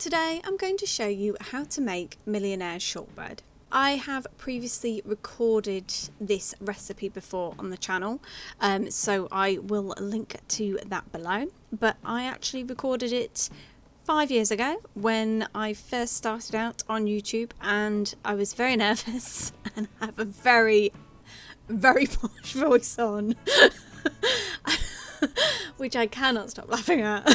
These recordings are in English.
Today I'm going to show you how to make Millionaires Shortbread. I have previously recorded this recipe before on the channel, so I will link to that below, but I actually recorded it 5 years ago when I first started out on YouTube, and I was very nervous and I have a very posh voice on which I cannot stop laughing at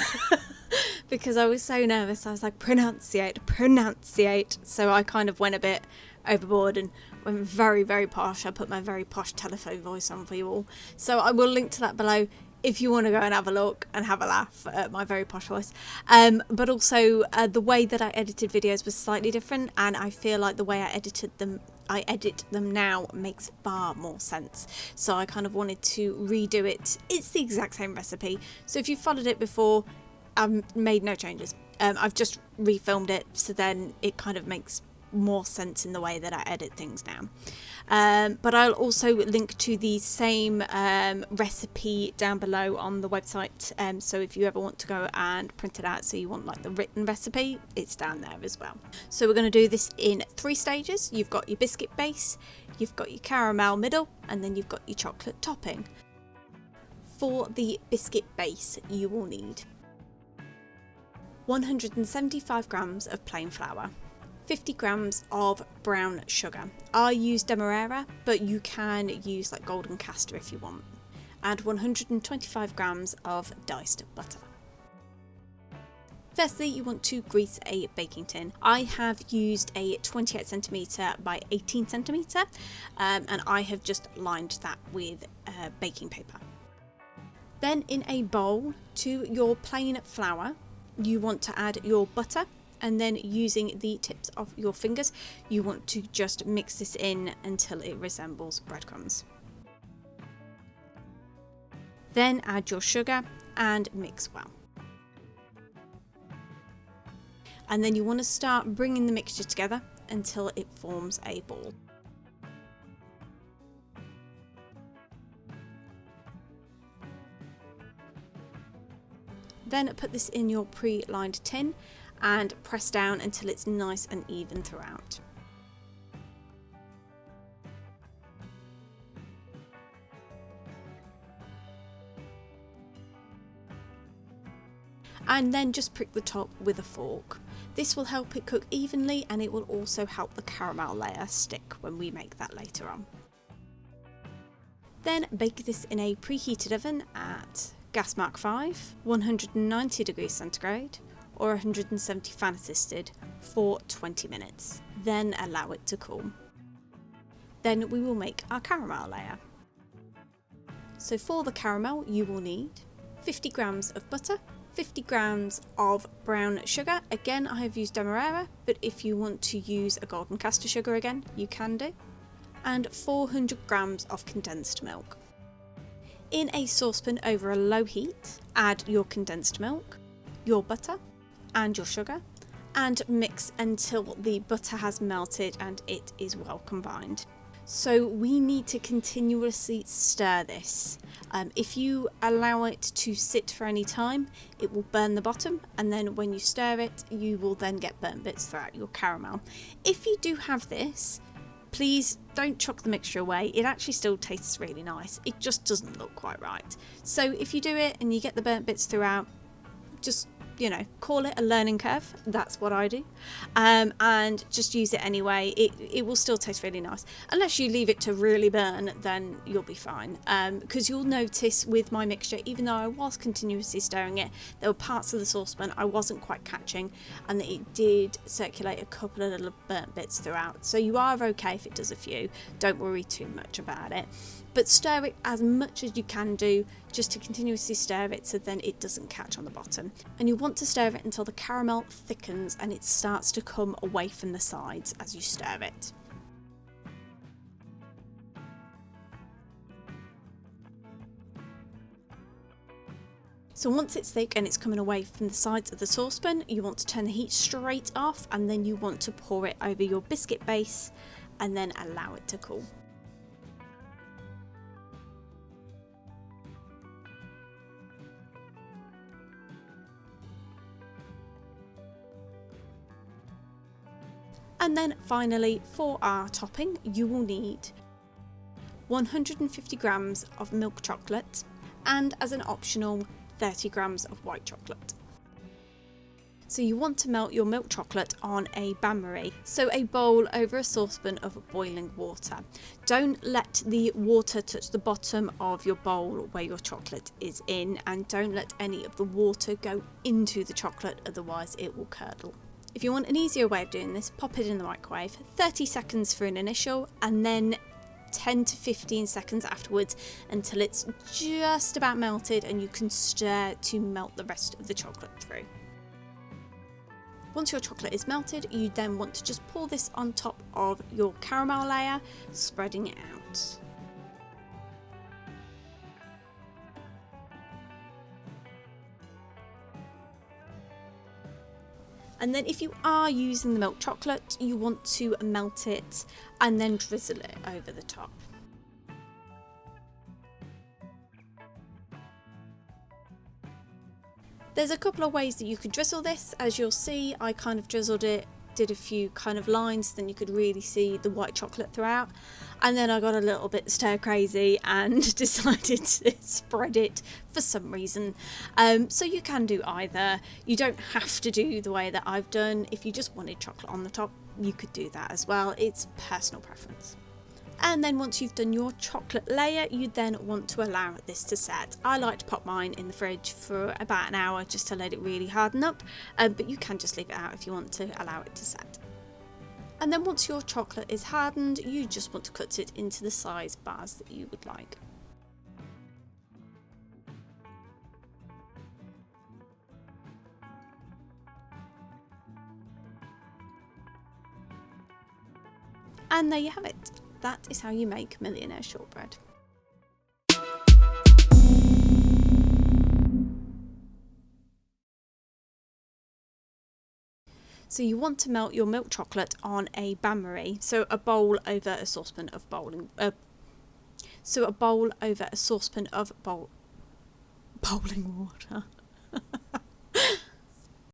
because I was so nervous. I was like, pronunciate. So I kind of went a bit overboard and went very posh. I put my very posh telephone voice on for you all. So I will link to that below if you want to go and have a look and have a laugh at my very posh voice. But also the way that I edited videos was slightly different, and I feel like the way I edit them now makes far more sense. So I kind of wanted to redo it. It's the exact same recipe. So if you followed it before, I've made no changes. I've just refilmed it, so then it kind of makes more sense in the way that I edit things now. But I'll also link to the same recipe down below on the website, so if you ever want to go and print it out, so you want like the written recipe, it's down there as well. So we're going to do this in 3 stages. You've got your biscuit base, you've got your caramel middle, and then you've got your chocolate topping. For the biscuit base, you will need 175 grams of plain flour, 50 grams of brown sugar. I use Demerara, but you can use like golden castor if you want, and 125 grams of diced butter. Firstly, you want to grease a baking tin. I have used a 28cm by 18cm, and I have just lined that with baking paper. Then in a bowl, to your plain flour, you want to add your butter, and then using the tips of your fingers, you want to just mix this in until it resembles breadcrumbs. Then add your sugar and mix well. And then you want to start bringing the mixture together until it forms a ball. Then put this in your pre-lined tin and press down until it's nice and even throughout. And then just prick the top with a fork. This will help it cook evenly, and it will also help the caramel layer stick when we make that later on. Then bake this in a preheated oven at gas mark 5, 190 degrees centigrade, or 170 fan assisted for 20 minutes. Then allow it to cool. Then we will make our caramel layer. So for the caramel, you will need 50 grams of butter, 50 grams of brown sugar. Again, I have used Demerara, but if you want to use a golden castor sugar again, you can do. And 400 grams of condensed milk. In a saucepan over a low heat, add your condensed milk, your butter, and your sugar, and mix until the butter has melted and it is well combined. So we need to continuously stir this. If you allow it to sit for any time, it will burn the bottom, and then when you stir it, you will then get burnt bits throughout your caramel. If you do have this, please don't chuck the mixture away. It actually still tastes really nice. It just doesn't look quite right. So if you do it and you get the burnt bits throughout, just, you know, call it a learning curve. That's what I do. And just use it anyway. It will still taste really nice. Unless you leave it to really burn, then you'll be fine. Because you'll notice with my mixture, even though I was continuously stirring it, there were parts of the saucepan I wasn't quite catching, and it did circulate a couple of little burnt bits throughout. So you are okay if it does a few. Don't worry too much about it. But stir it as much as you can do, just to continuously stir it so then it doesn't catch on the bottom. And you want to stir it until the caramel thickens and it starts to come away from the sides as you stir it. So once it's thick and it's coming away from the sides of the saucepan, you want to turn the heat straight off, and then you want to pour it over your biscuit base and then allow it to cool. And then finally, for our topping, you will need 150 grams of milk chocolate, and as an optional, 30 grams of white chocolate. So you want to melt your milk chocolate on a bain-marie, so a bowl over a saucepan of boiling water. Don't let the water touch the bottom of your bowl where your chocolate is in, and don't let any of the water go into the chocolate, otherwise it will curdle. If you want an easier way of doing this, pop it in the microwave, 30 seconds for an initial, and then 10 to 15 seconds afterwards until it's just about melted and you can stir to melt the rest of the chocolate through. Once your chocolate is melted, you then want to just pour this on top of your caramel layer, spreading it out. And then if you are using the milk chocolate, you want to melt it and then drizzle it over the top. There's a couple of ways that you could drizzle this. As you'll see, I kind of drizzled it, did a few kind of lines, then you could really see the white chocolate throughout. And then I got a little bit stir crazy and decided to spread it for some reason. So you can do either. You don't have to do the way that I've done. If you just wanted chocolate on the top, you could do that as well. It's personal preference. And then once you've done your chocolate layer, you then want to allow this to set. I like to pop mine in the fridge for about an hour just to let it really harden up, but you can just leave it out if you want to allow it to set. And then once your chocolate is hardened, you just want to cut it into the size bars that you would like. And there you have it. That is how you make Millionaires Shortbread. So you want to melt your milk chocolate on a bain-marie, so a bowl over a saucepan of boiling water.